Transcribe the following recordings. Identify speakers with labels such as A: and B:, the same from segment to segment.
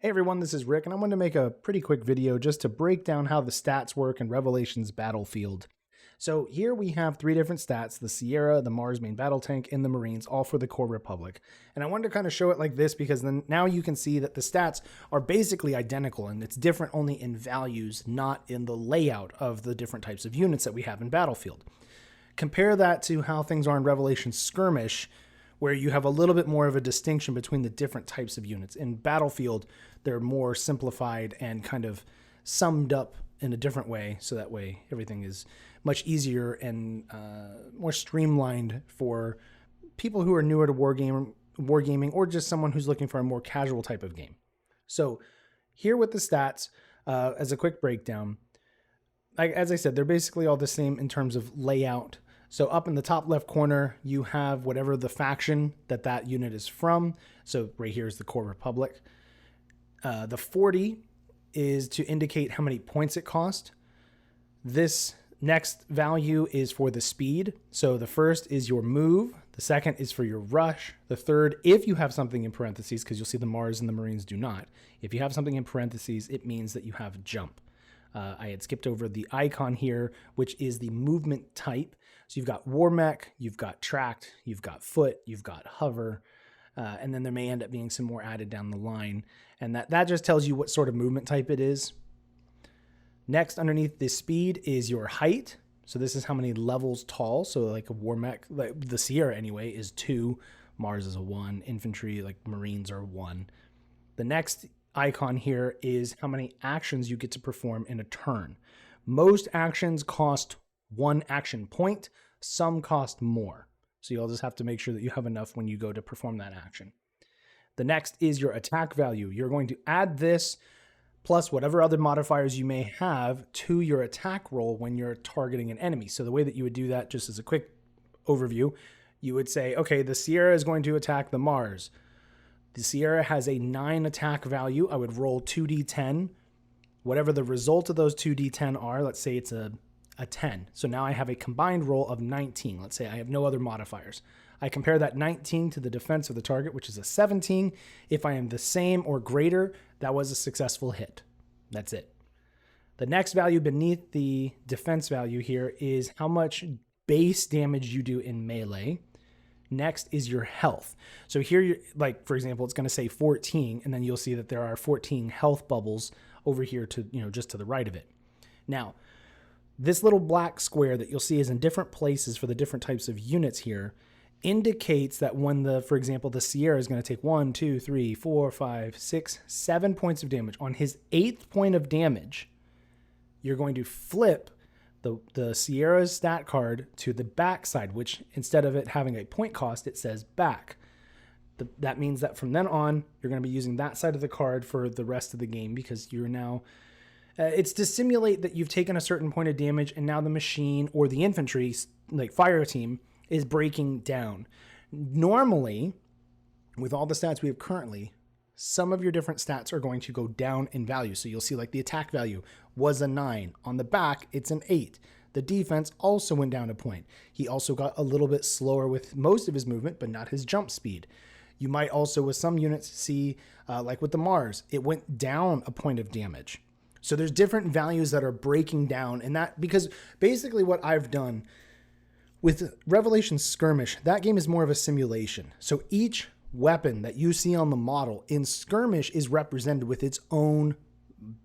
A: Hey everyone, this is Rick, and I wanted to make a pretty quick video just to break down how the stats work in Revelation's Battlefield. So here we have three different stats: the Sierra, the Mars main battle tank, and the Marines, all for the core Republic. And I wanted to kind of show it like this because then now you can see that the stats are basically identical, and it's different only in values, not in the layout of the different types of units that we have in Battlefield. Compare that to how things are in Revelation Skirmish, where you have a little bit more of a distinction between the different types of units. In Battlefield, they're more simplified and kind of summed up in a different way, so that way everything is much easier and more streamlined for people who are newer to wargaming, or just someone who's looking for a more casual type of game. So here with the stats, as a quick breakdown, as I said, they're basically all the same in terms of layout. So up in the top left corner, you have whatever the faction that unit is from. So right here is the core Republic. The 40 is to indicate how many points it cost. This next value is for the speed. So the first is your move. The second is for your rush. The third, if you have something in parentheses, because you'll see the Mars and the Marines do not. If you have something in parentheses, it means that you have jump. I had skipped over the icon here, which is the movement type. So you've got war mech, you've got tracked, you've got foot, you've got hover, and then there may end up being some more added down the line. And that just tells you what sort of movement type it is. Next, underneath the speed is your height. So this is how many levels tall. So like a war mech, like the Sierra anyway, is 2. Mars is a 1. Infantry, like Marines, are 1. The next icon here is how many actions you get to perform in a turn. Most actions cost 1 action point. Some cost more. So you'll just have to make sure that you have enough when you go to perform that action. The next is your attack value. You're going to add this plus whatever other modifiers you may have to your attack roll when you're targeting an enemy. So the way that you would do that, just as a quick overview, you would say, okay, the Sierra is going to attack the Mars. The Sierra has a 9 attack value. I would roll 2d10. Whatever the result of those 2d10 are, let's say it's a 10. So now I have a combined roll of 19. Let's say I have no other modifiers. I compare that 19 to the defense of the target, which is a 17. If I am the same or greater, that was a successful hit. That's it. The next value beneath the defense value here is how much base damage you do in melee. Next is your health. So here, like for example, it's going to say 14, and then you'll see that there are 14 health bubbles over here to, just to the right of it. Now, this little black square that you'll see is in different places for the different types of units here indicates that when for example, the Sierra is going to take 1, 2, 3, 4, 5, 6, 7 points of damage. On his 8th point of damage, you're going to flip the Sierra's stat card to the back side, which instead of it having a point cost, it says back. That means that from then on, you're going to be using that side of the card for the rest of the game, because you're now... it's to simulate that you've taken a certain point of damage, and now the machine or the infantry, like fire team, is breaking down. Normally, with all the stats we have currently, some of your different stats are going to go down in value. So you'll see like the attack value was a 9. On the back, it's an 8. The defense also went down a point. He also got a little bit slower with most of his movement, but not his jump speed. You might also, with some units, see, like with the Mars, it went down a point of damage. So there's different values that are breaking down, and that, because basically what I've done with Revelation Skirmish, that game is more of a simulation. So each weapon that you see on the model in Skirmish is represented with its own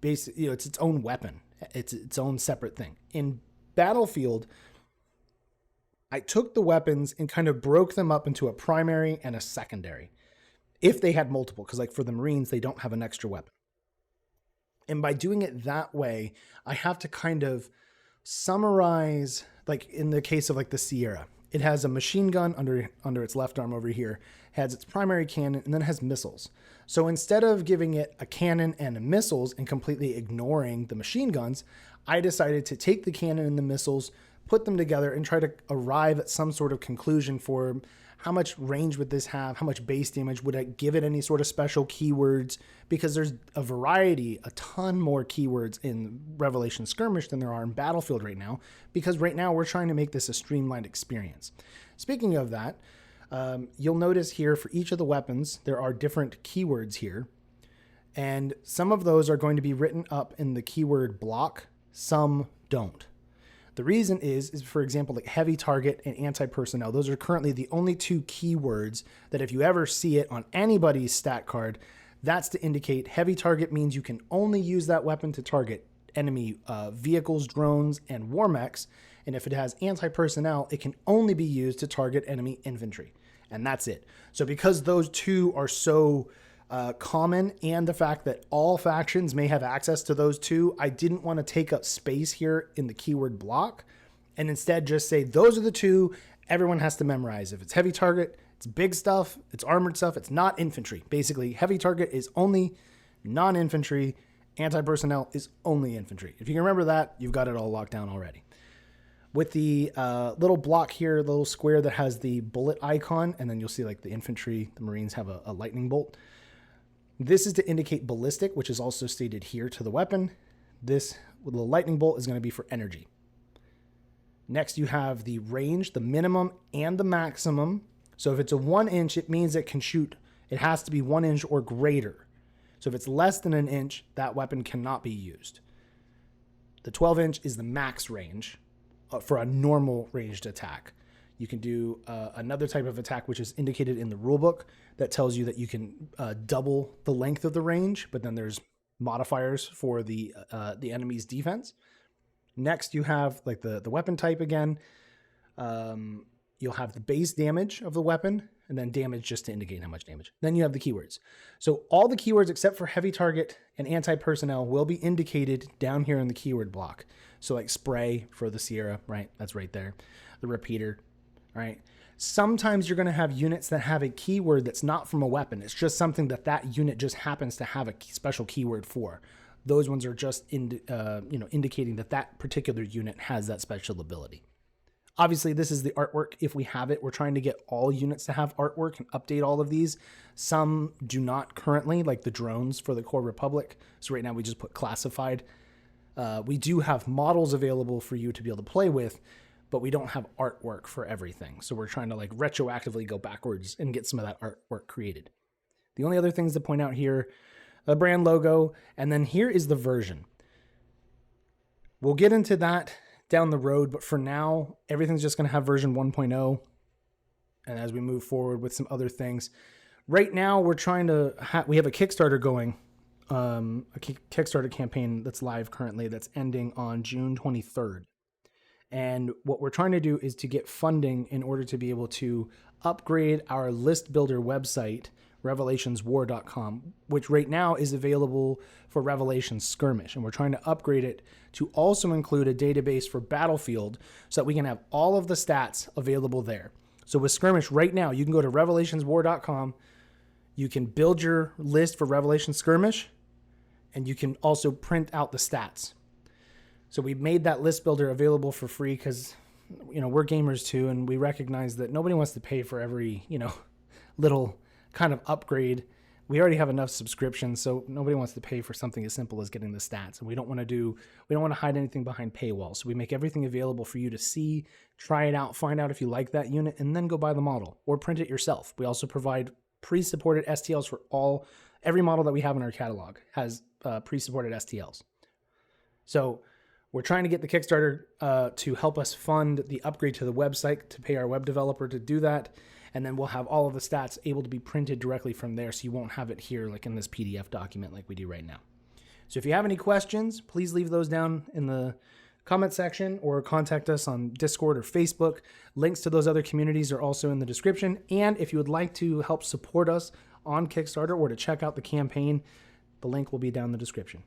A: basic, it's its own weapon. It's its own separate thing. In Battlefield, I took the weapons and kind of broke them up into a primary and a secondary, if they had multiple, because like for the Marines, they don't have an extra weapon. And by doing it that way, I have to kind of summarize, like in the case of like the Sierra, it has a machine gun under its left arm over here, has its primary cannon, and then has missiles. So instead of giving it a cannon and missiles and completely ignoring the machine guns, I decided to take the cannon and the missiles, put them together, and try to arrive at some sort of conclusion for how much range would this have, how much base damage, would I give it any sort of special keywords, because there's a variety, a ton more keywords in Revelation Skirmish than there are in Battlefield right now, because right now we're trying to make this a streamlined experience. Speaking of that, you'll notice here for each of the weapons, there are different keywords here. And some of those are going to be written up in the keyword block. Some don't. The reason is for example, like heavy target and anti-personnel. Those are currently the only two keywords that if you ever see it on anybody's stat card, that's to indicate heavy target means you can only use that weapon to target enemy vehicles, drones, and war mechs. And if it has anti-personnel, it can only be used to target enemy infantry. And that's it. So because those two are so common, and the fact that all factions may have access to those two, I didn't want to take up space here in the keyword block, and instead just say those are the two everyone has to memorize. If it's heavy target, it's big stuff, it's armored stuff, it's not infantry. Basically, heavy target is only non-infantry, anti-personnel is only infantry. If you can remember that, you've got it all locked down already. With the little block here, the little square that has the bullet icon, and then you'll see like the infantry, the Marines have a lightning bolt. This is to indicate ballistic, which is also stated here to the weapon. This little lightning bolt is going to be for energy. Next, you have the range, the minimum and the maximum. So if it's a 1 inch, it means it can shoot. It has to be 1 inch or greater. So if it's less than 1 inch, that weapon cannot be used. The 12 inch is the max range for a normal ranged attack. You can do another type of attack, which is indicated in the rulebook, that tells you that you can double the length of the range, but then there's modifiers for the enemy's defense. Next, you have like the weapon type again. You'll have the base damage of the weapon, and then damage just to indicate how much damage. Then you have the keywords. So all the keywords except for heavy target and anti-personnel will be indicated down here in the keyword block. So like spray for the Sierra, right? That's right there. The repeater, right? Sometimes you're going to have units that have a keyword that's not from a weapon. It's just something that that unit just happens to have a special keyword for. Those ones are just indicating that that particular unit has that special ability. Obviously, this is the artwork if we have it. We're trying to get all units to have artwork and update all of these. Some do not currently, like the drones for the Core Republic. So right now we just put classified. We do have models available for you to be able to play with, but we don't have artwork for everything. So we're trying to like retroactively go backwards and get some of that artwork created. The only other things to point out here, the brand logo, and then here is the version. We'll get into that down the road, but for now, everything's just going to have version 1.0. And as we move forward with some other things, right now we're trying to, we have a Kickstarter going, a Kickstarter campaign that's live currently that's ending on June 23rd. And what we're trying to do is to get funding in order to be able to upgrade our list builder website, revelationswar.com, which right now is available for Revelations Skirmish. And we're trying to upgrade it to also include a database for Battlefield so that we can have all of the stats available there. So with Skirmish right now, you can go to revelationswar.com. You can build your list for Revelations Skirmish, and you can also print out the stats. So we made that list builder available for free because, we're gamers too, and we recognize that nobody wants to pay for every, little kind of upgrade. We already have enough subscriptions, so nobody wants to pay for something as simple as getting the stats. And we don't want to hide anything behind paywalls. So we make everything available for you to see, try it out, find out if you like that unit, and then go buy the model or print it yourself. We also provide pre-supported STLs for every model that we have in our catalog has pre-supported STLs. So we're trying to get the Kickstarter to help us fund the upgrade to the website, to pay our web developer to do that. And then we'll have all of the stats able to be printed directly from there, so you won't have it here like in this PDF document like we do right now. So if you have any questions, please leave those down in the comment section or contact us on Discord or Facebook. Links to those other communities are also in the description. And if you would like to help support us on Kickstarter or to check out the campaign, the link will be down in the description.